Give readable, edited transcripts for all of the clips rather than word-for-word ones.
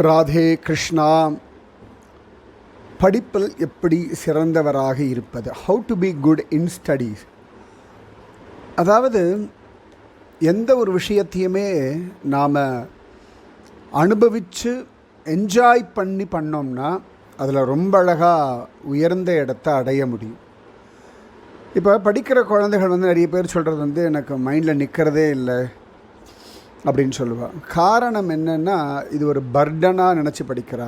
ராதே கிருஷ்ணா. படிப்பில் எப்படி சிறந்தவராக இருப்பது, how to be good in studies. அதாவது எந்த ஒரு விஷயத்தையுமே நாம் அனுபவித்து என்ஜாய் பண்ணோம்னா அதில் ரொம்ப அழகாக உயர்ந்த இடத்த அடைய முடியும். இப்போ படிக்கிற குழந்தைகள் நிறைய பேர் சொல்கிறது எனக்கு மைண்டில் நிற்கிறதே இல்லை அப்படின்னு சொல்லுவாள். காரணம் என்னென்னா, இது ஒரு பர்டனாக நினச்சி படிக்கிறா,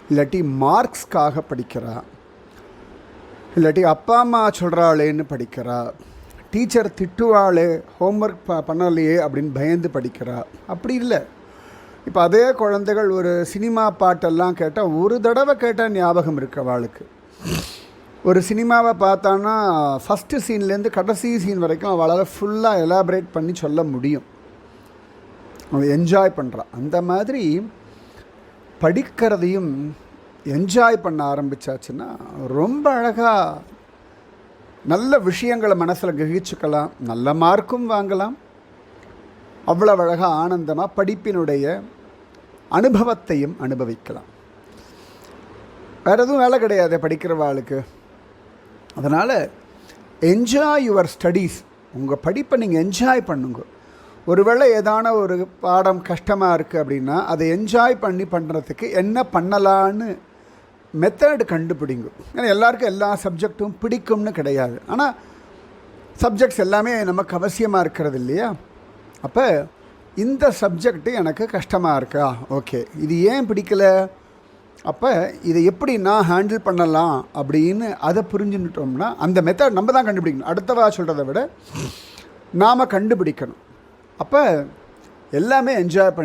இல்லாட்டி மார்க்ஸ்க்காக படிக்கிறா, இல்லாட்டி அப்பா அம்மா சொல்கிறாளேன்னு படிக்கிறா, டீச்சர் திட்டுவாளே ஹோம்ஒர்க் பண்ணலையே அப்படின்னு பயந்து படிக்கிறா. அப்படி இல்லை. இப்போ அதே குழந்தைகள் ஒரு சினிமா பாட்டெல்லாம் கேட்டால் ஒரு தடவை கேட்டால் ஞாபகம் இருக்கு அவளுக்கு. ஒரு சினிமாவை பார்த்தான்னா ஃபஸ்ட்டு சீன்லேருந்து கடைசி சீன் வரைக்கும் அவளால் ஃபுல்லாக எலாபரேட் பண்ணி சொல்ல முடியும். அவள் என்ஜாய் பண்ணுறான். அந்த மாதிரி படிக்கிறதையும் என்ஜாய் பண்ண ஆரம்பித்தாச்சுன்னா ரொம்ப அழகாக நல்ல விஷயங்களை மனசில் கிரகிச்சுக்கலாம், நல்ல மார்க்கும் வாங்கலாம், அவ்வளோ அழகாக ஆனந்தமாக படிப்பினுடைய அனுபவத்தையும் அனுபவிக்கலாம். வேறு எதுவும் வேலை கிடையாது படிக்கிறவாளுக்கு. அதனால் என்ஜாய் யுவர் ஸ்டடீஸ். உங்கள் படிப்பை நீங்கள் என்ஜாய் பண்ணுங்க. ஒருவேளை ஏதான ஒரு பாடம் கஷ்டமாக இருக்குது அப்படின்னா அதை என்ஜாய் பண்ணுறதுக்கு என்ன பண்ணலான்னு மெத்தடு கண்டுபிடிங்க. ஏன்னா எல்லாருக்கும் எல்லா சப்ஜெக்டும் பிடிக்கும்னு கிடையாது. ஆனால் சப்ஜெக்ட்ஸ் எல்லாமே நமக்கு அவசியமாக இருக்கிறது இல்லையா? அப்போ இந்த சப்ஜெக்டு எனக்கு கஷ்டமாக இருக்கா, ஓகே, இது ஏன் பிடிக்கலை, அப்போ இதை எப்படி நான் ஹேண்டில் பண்ணலாம் அப்படின்னு அதை புரிஞ்சுட்டோம்னா அந்த மெத்தட் நம்ம தான் கண்டுபிடிக்கணும். அடுத்தவா சொல்கிறத விட நாம் கண்டுபிடிக்கணும். அப்போ எல்லாமே என்ஜாய்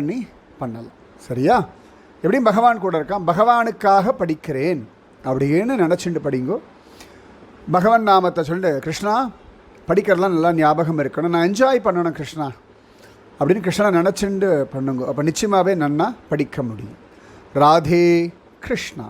பண்ணலாம். சரியா? எப்படியும் பகவான் கூட இருக்கான், பகவானுக்காக படிக்கிறேன் அப்படின்னு நினச்சிட்டு படிங்கோ. பகவான் நாமத்தை சொல்லிட்டு, கிருஷ்ணா படிக்கிறதுலாம் நல்லா ஞாபகம் இருக்கணும், நான் என்ஜாய் பண்ணணும் கிருஷ்ணா அப்படின்னு கிருஷ்ணனை நினச்சிட்டு பண்ணுங்க. அப்போ நிச்சயமாகவே நன்னா படிக்க முடியும். ராதே கிருஷ்ணா.